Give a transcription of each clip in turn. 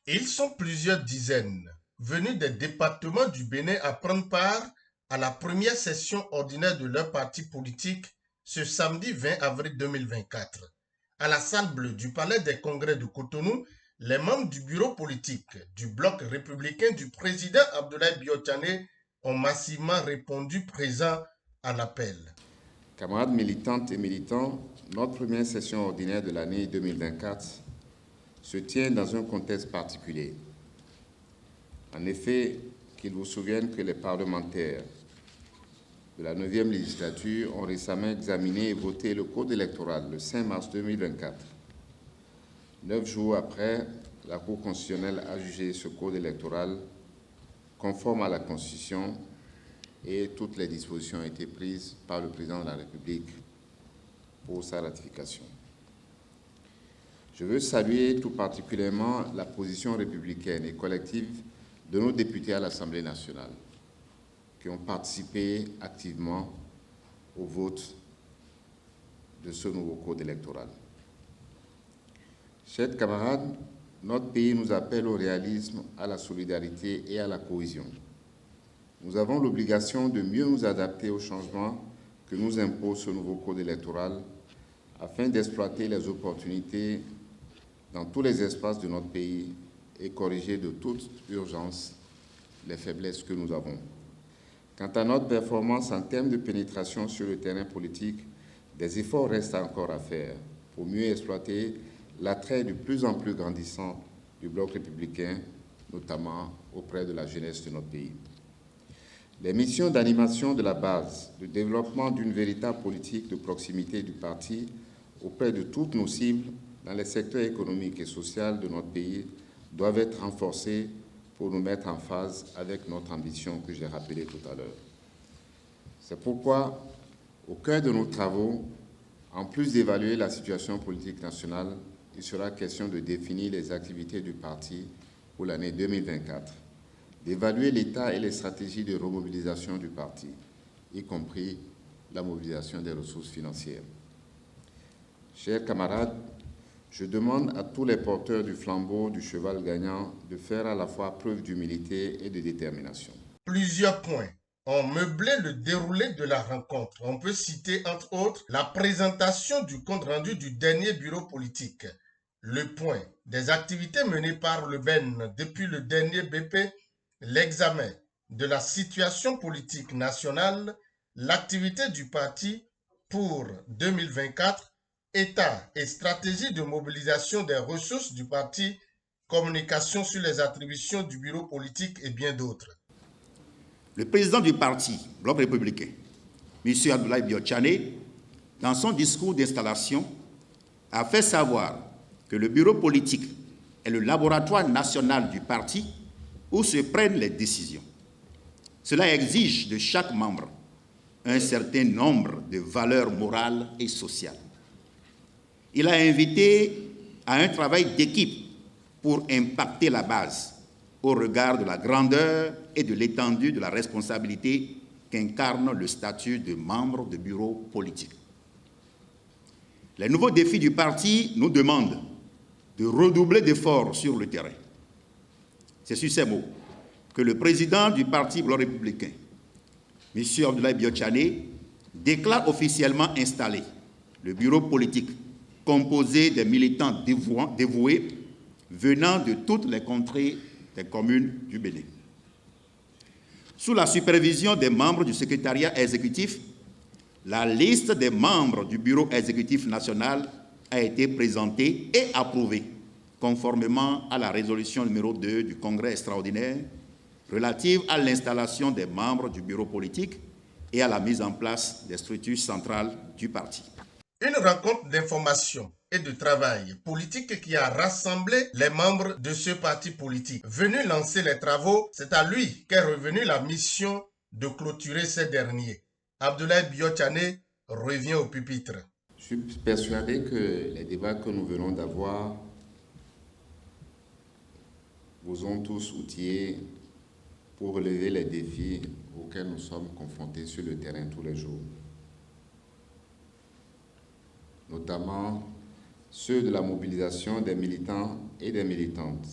Ils sont plusieurs dizaines, venus des départements du Bénin à prendre part à la première session ordinaire de leur parti politique ce samedi 20 avril 2024. À la salle bleue du Palais des Congrès de Cotonou, les membres du bureau politique du bloc républicain du président Abdoulaye Biotane ont massivement répondu présents à l'appel. Camarades militantes et militants, notre première session ordinaire de l'année 2024 se tient dans un contexte particulier. En effet, qu'il vous souvienne que les parlementaires de la 9e législature ont récemment examiné et voté le code électoral le 5 mars 2024. 9 jours après, la Cour constitutionnelle a jugé ce code électoral conforme à la Constitution et toutes les dispositions ont été prises par le président de la République pour sa ratification. Je veux saluer tout particulièrement la position républicaine et collective de nos députés à l'Assemblée nationale qui ont participé activement au vote de ce nouveau code électoral. Chers camarades, notre pays nous appelle au réalisme, à la solidarité et à la cohésion. Nous avons l'obligation de mieux nous adapter aux changements que nous impose ce nouveau code électoral afin d'exploiter les opportunités dans tous les espaces de notre pays et corriger de toute urgence les faiblesses que nous avons. Quant à notre performance en termes de pénétration sur le terrain politique, des efforts restent encore à faire pour mieux exploiter l'attrait de plus en plus grandissant du bloc républicain, notamment auprès de la jeunesse de notre pays. Les missions d'animation de la base, le développement d'une véritable politique de proximité du parti auprès de toutes nos cibles dans les secteurs économiques et sociaux de notre pays doivent être renforcées pour nous mettre en phase avec notre ambition que j'ai rappelée tout à l'heure. C'est pourquoi, au cœur de nos travaux, en plus d'évaluer la situation politique nationale, il sera question de définir les activités du parti pour l'année 2024, d'évaluer l'état et les stratégies de remobilisation du parti, y compris la mobilisation des ressources financières. Chers camarades, je demande à tous les porteurs du flambeau du cheval gagnant de faire à la fois preuve d'humilité et de détermination. Plusieurs points ont meublé le déroulé de la rencontre. On peut citer entre autres la présentation du compte rendu du dernier bureau politique, le point des activités menées par le BEN depuis le dernier BP, l'examen de la situation politique nationale, l'activité du parti pour 2024, état et stratégie de mobilisation des ressources du parti, communication sur les attributions du bureau politique et bien d'autres. Le président du parti, Bloc républicain, M. Abdoulaye Biotane, dans son discours d'installation, a fait savoir que le bureau politique est le laboratoire national du parti où se prennent les décisions. Cela exige de chaque membre un certain nombre de valeurs morales et sociales. Il a invité à un travail d'équipe pour impacter la base au regard de la grandeur et de l'étendue de la responsabilité qu'incarne le statut de membre de bureau politique. Les nouveaux défis du parti nous demandent de redoubler d'efforts sur le terrain. C'est sur ces mots que le président du parti Bloc républicain, M. Abdoulaye Biotane, déclare officiellement installer le bureau politique composé des militants dévoués venant de toutes les contrées des communes du Bénin. Sous la supervision des membres du secrétariat exécutif, la liste des membres du bureau exécutif national a été présentée et approuvée, conformément à la résolution numéro 2 du Congrès extraordinaire relative à l'installation des membres du bureau politique et à la mise en place des structures centrales du parti. Une rencontre d'information et de travail politique qui a rassemblé les membres de ce parti politique. Venu lancer les travaux, c'est à lui qu'est revenue la mission de clôturer ces derniers. Abdoulaye Biotane revient au pupitre. Je suis persuadé que les débats que nous venons d'avoir vous ont tous outillés pour relever les défis auxquels nous sommes confrontés sur le terrain tous les jours, notamment ceux de la mobilisation des militants et des militantes,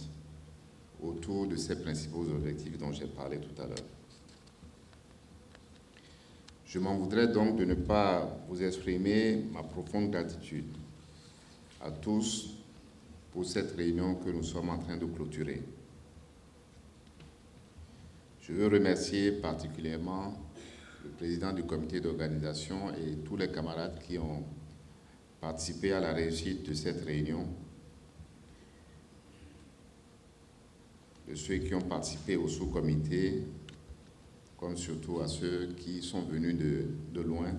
autour de ces principaux objectifs dont j'ai parlé tout à l'heure. Je m'en voudrais donc de ne pas vous exprimer ma profonde gratitude à tous pour cette réunion que nous sommes en train de clôturer. Je veux remercier particulièrement le président du comité d'organisation et tous les camarades qui ont participé à la réussite de cette réunion, de ceux qui ont participé au sous-comité, comme surtout à ceux qui sont venus de loin,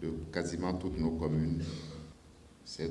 de quasiment toutes nos communes. C'est